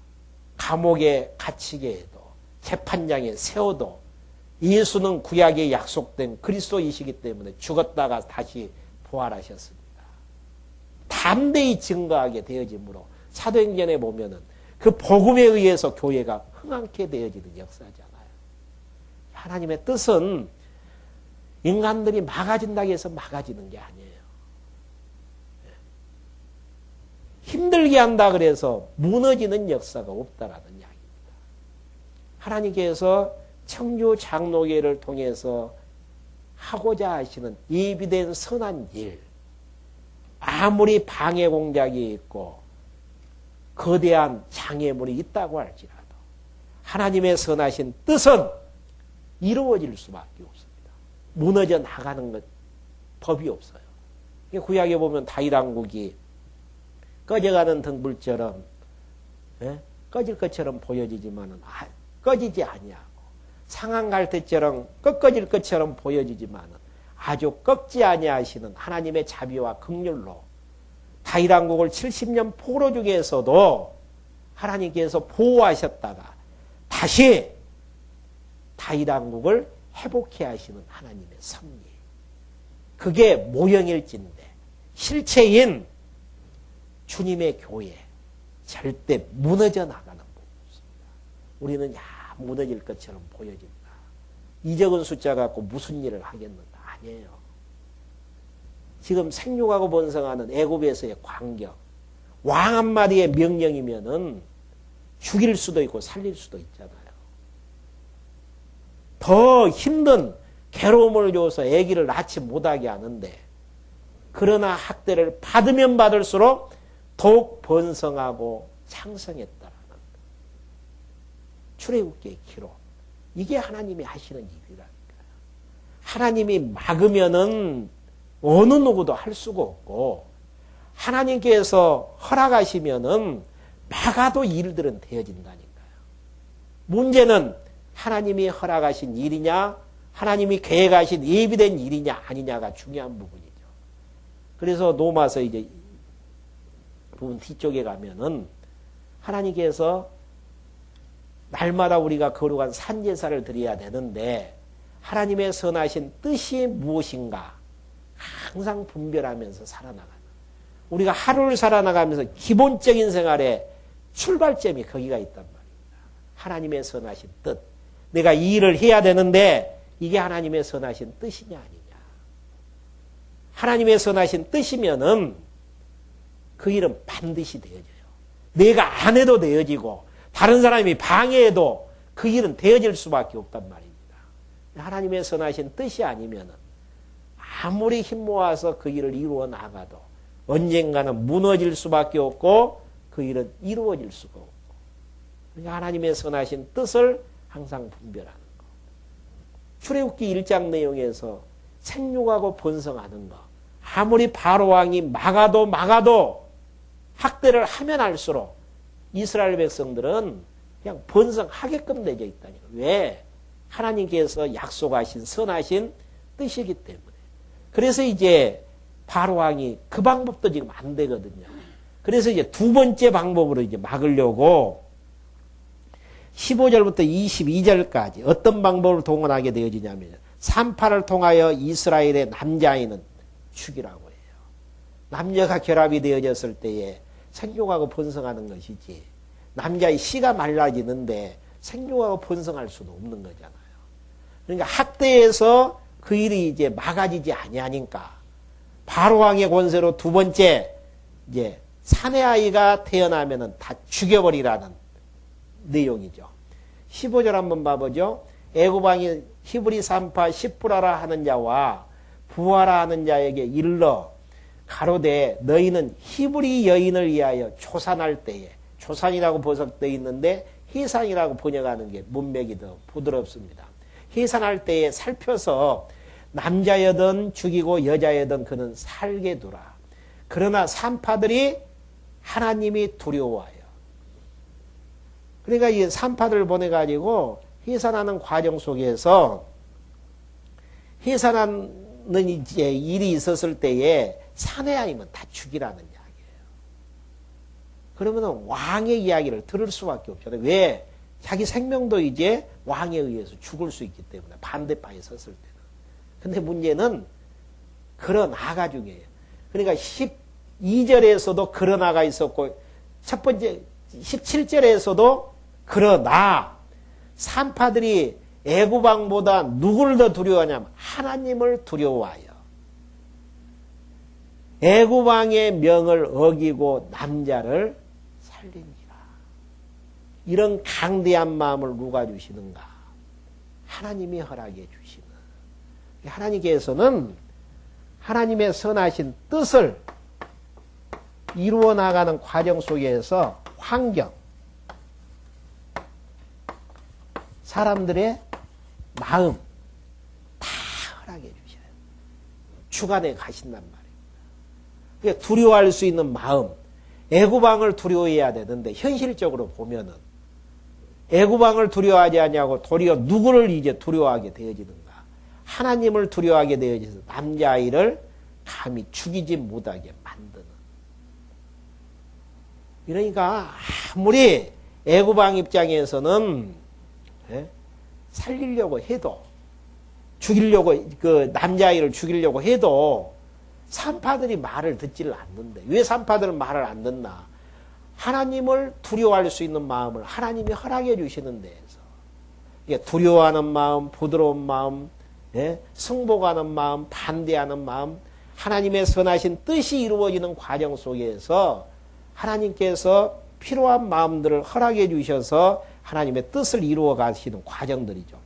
감옥에 갇히게 해도 재판장에 세워도 예수는 구약에 약속된 그리스도이시기 때문에 죽었다가 다시 부활하셨습니다. 담대히 증거하게 되어지므로 사도행전에 보면은 그 복음에 의해서 교회가 흥황케 되어지는 역사잖아요. 하나님의 뜻은 인간들이 막아진다고 해서 막아지는 게 아니에요. 힘들게 한다 그래서 무너지는 역사가 없다라는 이야기입니다. 하나님께서 청주 장로교회를 통해서 하고자 하시는 예비된 선한 일, 아무리 방해 공작이 있고 거대한 장애물이 있다고 할지라도 하나님의 선하신 뜻은 이루어질 수밖에 없습니다. 무너져 나가는 것 법이 없어요. 구약에 보면 다윗 왕국이 꺼져가는 등불처럼 꺼질 것처럼 보여지지만은 꺼지지 아니하고 상한 갈대처럼 꺾어질 것처럼 보여지지만은 아주 꺾지 아니하시는 하나님의 자비와 긍휼로 다윗 왕국을 70년 포로 중에서도 하나님께서 보호하셨다가 다시 다윗 왕국을 회복해 하시는 하나님의 섭리. 그게 모형일진데 실체인 주님의 교회 절대 무너져 나가는 법이 없습니다. 우리는 무너질 것처럼 보여진다. 이 적은 숫자 갖고 무슨 일을 하겠는가? 아니에요. 지금 생육하고 번성하는 애굽에서의 광경, 왕 한마디의 명령이면은 죽일 수도 있고 살릴 수도 있잖아요. 더 힘든 괴로움을 줘서 아기를 낳지 못하게 하는데, 그러나 학대를 받으면 받을수록 더욱 번성하고 창성했다라는 출애굽기의 기록. 이게 하나님이 하시는 일이라니까요. 하나님이 막으면은 어느 누구도 할 수가 없고, 하나님께서 허락하시면은 막아도 일들은 되어진다니까요. 문제는 하나님이 허락하신 일이냐, 하나님이 계획하신 예비된 일이냐 아니냐가 중요한 부분이죠. 그래서 로마서 이제 부분 뒤쪽에 가면은 하나님께서 날마다 우리가 거룩한 산제사를 드려야 되는데 하나님의 선하신 뜻이 무엇인가 항상 분별하면서 살아나가는, 우리가 하루를 살아나가면서 기본적인 생활의 출발점이 거기가 있단 말입니다. 하나님의 선하신 뜻. 내가 이 일을 해야 되는데 이게 하나님의 선하신 뜻이냐 아니냐. 하나님의 선하신 뜻이면은 그 일은 반드시 되어져요. 내가 안 해도 되어지고 다른 사람이 방해해도 그 일은 되어질 수밖에 없단 말입니다. 하나님의 선하신 뜻이 아니면은 아무리 힘 모아서 그 일을 이루어 나가도 언젠가는 무너질 수밖에 없고 그 일은 이루어질 수가 없고, 그러니까 하나님의 선하신 뜻을 항상 분별하는 것. 출애굽기 1장 내용에서 생육하고 번성하는 것, 아무리 바로왕이 막아도 학대를 하면 할수록 이스라엘 백성들은 그냥 번성하게끔 되어 있다니까. 왜? 하나님께서 약속하신 선하신 뜻이기 때문에. 그래서 이제 바로왕이 그 방법도 지금 안 되거든요. 그래서 이제 두 번째 방법으로 이제 막으려고 15절부터 22절까지 어떤 방법을 동원하게 되어지냐면, 산파를 통하여 이스라엘의 남자아이는 죽이라고 해요. 남녀가 결합이 되어졌을 때에 생육하고 번성하는 것이지, 남자의 씨가 말라지는데 생육하고 번성할 수는 없는 거잖아요. 그러니까 학대에서 그 일이 이제 막아지지 아니하니까 바로왕의 권세로 두 번째 이제 사내 아이가 태어나면은 다 죽여버리라는 내용이죠. 15절 한번 봐보죠. 애굽왕이 히브리 산파 시프라라 하는 자와 부하라 하는 자에게 일러 가로되 너희는 히브리 여인을 위하여 초산할 때에, 초산이라고 번역되어 있는데 희산이라고 번역하는 게 문맥이 더 부드럽습니다. 희산할 때에 살펴서 남자여든 죽이고 여자여든 그는 살게 두라. 그러나 산파들이 하나님이 두려워하여. 그러니까 이 산파들을 보내가지고 희산하는 과정 속에서 희산하는 이제 일이 있었을 때에 사내 아이면 다 죽이라는 이야기예요. 그러면 왕의 이야기를 들을 수밖에 없잖아요. 왜? 자기 생명도 이제 왕에 의해서 죽을 수 있기 때문에, 반대파에 섰을 때는. 근데 문제는 그러나가 중요해요. 그러니까 12절에서도 그러나가 있었고, 첫 번째 17절에서도 그러나, 산파들이 애굽왕보다 누구를 더 두려워하냐면 하나님을 두려워하여 애굽왕의 명을 어기고 남자를 살린지라. 이런 강대한 마음을 누가 주시는가? 하나님이 허락해 주시는, 하나님께서는 하나님의 선하신 뜻을 이루어 나가는 과정 속에서 환경, 사람들의 마음 다 허락해 주셔요. 주관해 가신단 말이에요. 그러니까 두려워할 수 있는 마음, 애구방을 두려워해야 되는데 현실적으로 보면은 애구방을 두려워하지 않냐고 도리어 누구를 이제 두려워하게 되어지는가? 하나님을 두려워하게 되어져서 남자아이를 감히 죽이지 못하게 만드는. 그러니까 아무리 애구방 입장에서는 살리려고 해도, 죽이려고, 그 남자아이를 죽이려고 해도 산파들이 말을 듣지를 않는데, 왜 산파들은 말을 안 듣나? 하나님을 두려워할 수 있는 마음을 하나님이 허락해 주시는 데에서, 두려워하는 마음, 부드러운 마음, 승복하는 마음, 반대하는 마음, 하나님의 선하신 뜻이 이루어지는 과정 속에서 하나님께서 필요한 마음들을 허락해 주셔서 하나님의 뜻을 이루어 가시는 과정들이죠.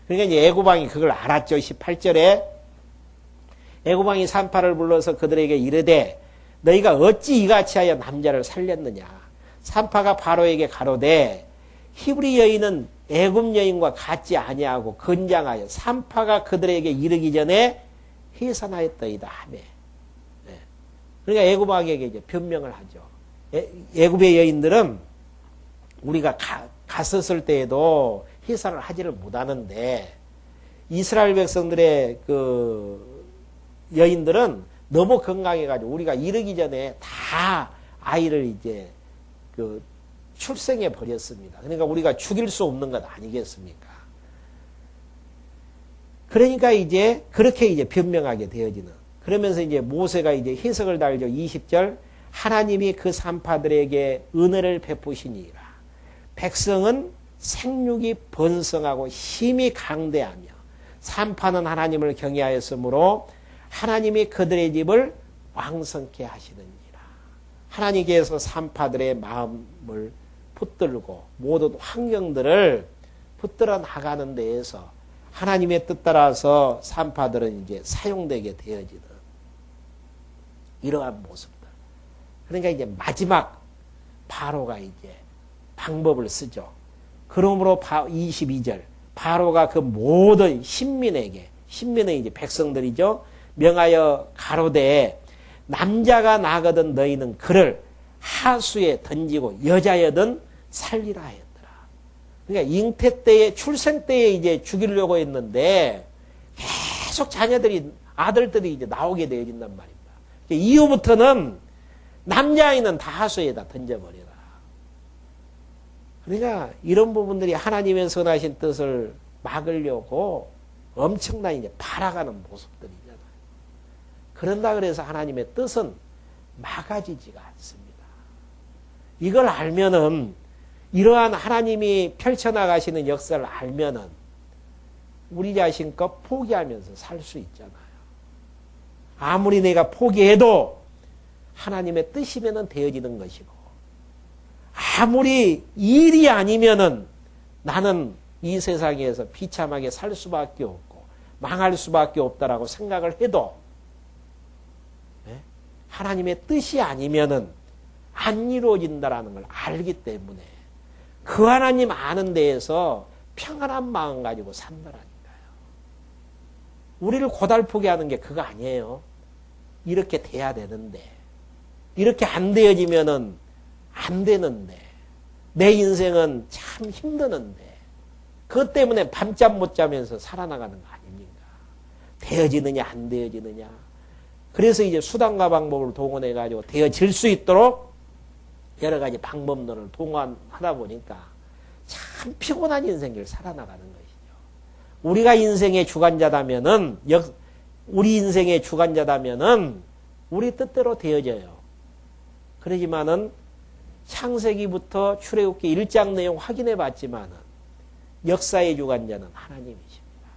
그러니까 이제 애구방이 그걸 알았죠. 18절에 애구방이 산파를 불러서 그들에게 이르되 너희가 어찌 이같이 하여 남자를 살렸느냐. 산파가 바로에게 가로되 히브리 여인은 애굽 여인과 같지 아니하고 건장하여 산파가 그들에게 이르기 전에 해산하였더이다 하매. 그러니까 애굽왕에게 이제 변명을 하죠. 애굽의 여인들은 우리가 갔었을 때에도 해산을 하지를 못하는데 이스라엘 백성들의 그 여인들은 너무 건강해가지고 우리가 이르기 전에 다 아이를 이제 그 출생해 버렸습니다. 그러니까 우리가 죽일 수 없는 것 아니겠습니까? 그러니까 이제 그렇게 이제 변명하게 되어지는. 그러면서 이제 모세가 이제 해석을 달죠. 20절. 하나님이 그 산파들에게 은혜를 베푸시니라. 백성은 생육이 번성하고 힘이 강대하며 산파는 하나님을 경외하였으므로 하나님이 그들의 집을 왕성케 하시느니라. 하나님께서 산파들의 마음을 붙들고 모든 환경들을 붙들어 나가는 데에서 하나님의 뜻 따라서 산파들은 이제 사용되게 되어지는 이러한 모습들. 그러니까 이제 마지막 바로가 이제 방법을 쓰죠. 그러므로 22절 바로가 그 모든 신민은 이제 백성들이죠. 명하여 가로되 남자가 나거든 너희는 그를 하수에 던지고 여자여든 살리라 하였더라. 그러니까 잉태 때에 출생 때에 이제 죽이려고 했는데 계속 자녀들이 아들들이 이제 나오게 되어진단 말입니다. 이후부터는 남자아이는 다 하수에다 던져버려라. 그러니까 이런 부분들이 하나님의 선하신 뜻을 막으려고 엄청난 이제 발아가는 모습들이잖아요. 그런다 그래서 하나님의 뜻은 막아지지가 않습니다. 이걸 알면은 이러한 하나님이 펼쳐나가시는 역사를 알면은 우리 자신껏 포기하면서 살 수 있잖아요. 아무리 내가 포기해도 하나님의 뜻이면은 되어지는 것이고 아무리 일이 아니면은 나는 이 세상에서 비참하게 살 수밖에 없고 망할 수밖에 없다라고 생각을 해도 하나님의 뜻이 아니면은 안 이루어진다라는 걸 알기 때문에 그 하나님 아는 데에서 평안한 마음 가지고 산다라니까요. 우리를 고달프게 하는 게 그거 아니에요. 이렇게 돼야 되는데 이렇게 안 되어지면은 안 되는데 내 인생은 참 힘드는데 그것 때문에 밤잠 못 자면서 살아나가는 거 아닙니까? 되어지느냐 안 되어지느냐. 그래서 이제 수단과 방법을 동원해 가지고 되어질 수 있도록 여러 가지 방법론을 동원하다 보니까 참 피곤한 인생을 살아나가는 것이죠. 우리가 인생의 주관자다면은 우리 인생의 주관자다면은 우리 뜻대로 되어져요. 그러지만은 창세기부터 출애굽기 1장 내용 확인해 봤지만은 역사의 주관자는 하나님이십니다.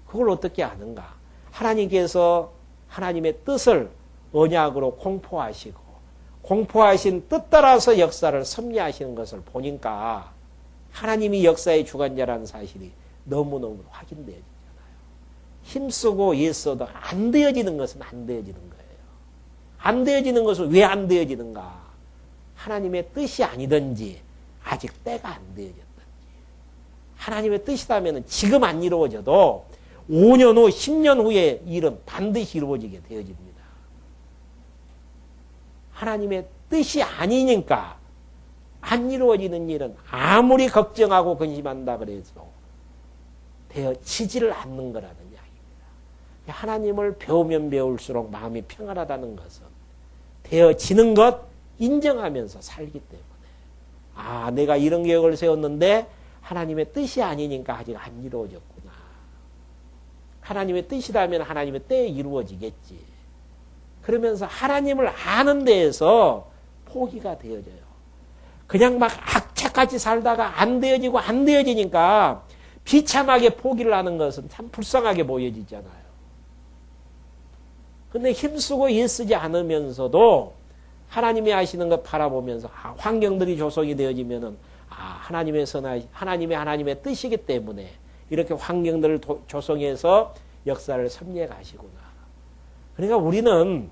그걸 어떻게 아는가? 하나님께서 하나님의 뜻을 언약으로 공포하시고 공포하신 뜻 따라서 역사를 섭리하시는 것을 보니까 하나님이 역사의 주관자라는 사실이 너무너무 확인되어지잖아요. 힘쓰고 애써도 안 되어지는 것은 안 되어지는 거예요. 안 되어지는 것은 왜 안 되어지는가? 하나님의 뜻이 아니든지 아직 때가 안 되어졌든지. 하나님의 뜻이라면 지금 안 이루어져도 5년 후, 10년 후에 일은 반드시 이루어지게 되어집니다. 하나님의 뜻이 아니니까 안 이루어지는 일은 아무리 걱정하고 근심한다 그래서 되어지지를 않는 거라는 이야기입니다. 하나님을 배우면 배울수록 마음이 평안하다는 것은 되어지는 것 인정하면서 살기 때문에 아, 내가 이런 계획을 세웠는데 하나님의 뜻이 아니니까 아직 안 이루어졌구나. 하나님의 뜻이라면 하나님의 때에 이루어지겠지. 그러면서 하나님을 아는 데에서 포기가 되어져요. 그냥 막 악착같이 살다가 안 되어지고 안 되어지니까 비참하게 포기를 하는 것은 참 불쌍하게 보여지잖아요. 근데 힘쓰고 애쓰지 않으면서도 하나님이 하시는 것 바라보면서 환경들이 조성이 되어지면은 하나님의 뜻이기 때문에 이렇게 환경들을 조성해서 역사를 섭리해 가시구나. 그러니까 우리는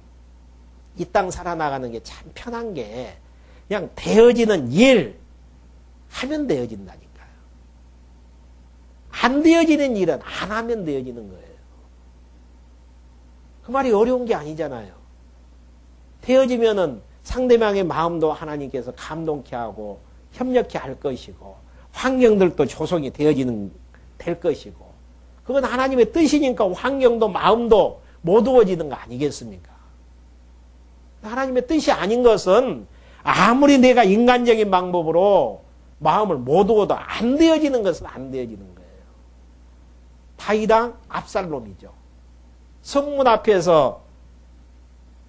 이 땅 살아나가는 게 참 편한 게 그냥 되어지는 일 하면 되어진다니까요. 안 되어지는 일은 안 하면 되어지는 거예요. 그 말이 어려운 게 아니잖아요. 되어지면은 상대방의 마음도 하나님께서 감동케 하고 협력케 할 것이고 환경들도 조성이 될 것이고 그건 하나님의 뜻이니까 환경도 마음도 모두어지는 거 아니겠습니까? 하나님의 뜻이 아닌 것은 아무리 내가 인간적인 방법으로 마음을 모두어도 안 되어지는 것은 안 되어지는 거예요. 다윗왕 압살롬이죠. 성문 앞에서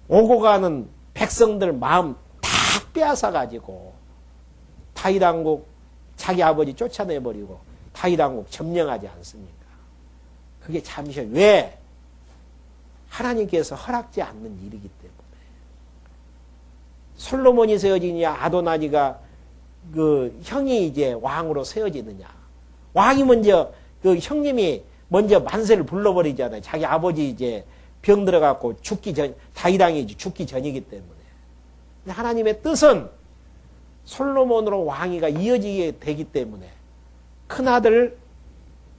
오고 가는 백성들 마음 다 빼앗아가지고 다윗왕국 자기 아버지 쫓아내버리고 다윗왕국 점령하지 않습니까? 그게 잠시 왜? 하나님께서 허락지 않는 일이기 때문에. 솔로몬이 세워지느냐 아도나니가 그 형이 이제 왕으로 세워지느냐. 왕이 먼저 그 형님이 먼저 만세를 불러버리잖아요. 자기 아버지 이제 병 들어갖고 다윗왕이 죽기 전이기 때문에. 하나님의 뜻은 솔로몬으로 왕위가 이어지게 되기 때문에 큰아들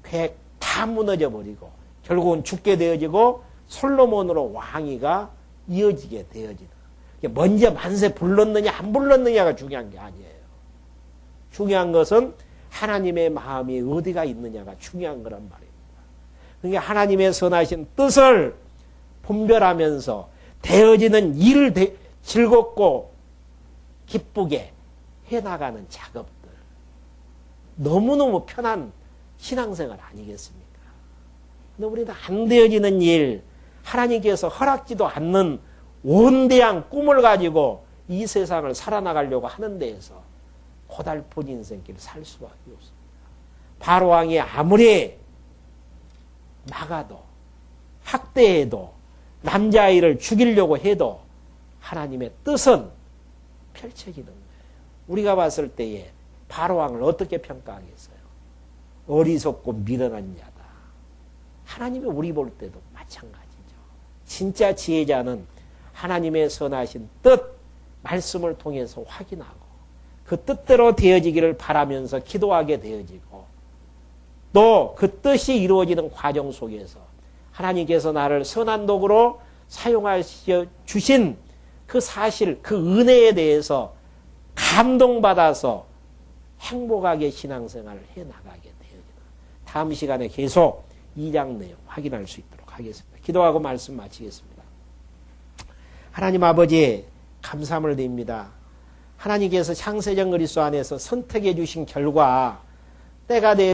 계획 다 무너져 버리고 결국은 죽게 되어지고 솔로몬으로 왕위가 이어지게 되어지는. 먼저 만세 불렀느냐 안 불렀느냐가 중요한 게 아니에요. 중요한 것은 하나님의 마음이 어디가 있느냐가 중요한 거란 말입니다. 그러니까 하나님의 선하신 뜻을 분별하면서 되어지는 일을 즐겁고 기쁘게 해나가는 작업들. 너무너무 편한 신앙생활 아니겠습니까? 근데 우리는 안 되어지는 일, 하나님께서 허락지도 않는 원대한 꿈을 가지고 이 세상을 살아나가려고 하는 데에서 고달픈 인생길을 살 수밖에 없습니다. 바로왕이 아무리 막아도 학대해도 남자아이를 죽이려고 해도 하나님의 뜻은 펼쳐지는 거예요. 우리가 봤을 때에 바로왕을 어떻게 평가하겠어요? 어리석고 미련한 자다. 하나님이 우리 볼 때도 마찬가지죠. 진짜 지혜자는 하나님의 선하신 뜻, 말씀을 통해서 확인하고 그 뜻대로 되어지기를 바라면서 기도하게 되어지고 또 그 뜻이 이루어지는 과정 속에서 하나님께서 나를 선한 도구로 사용하셔 주신 그 사실, 그 은혜에 대해서 감동받아서 행복하게 신앙생활을 해나가게 되어지는 다음 시간에 계속 2장 내용 확인할 수 있도록 하겠습니다. 기도하고 말씀 마치겠습니다. 하나님 아버지 감사함을 드립니다. 하나님께서 창세전 그리스도 안에서 선택해 주신 결과 때가 되어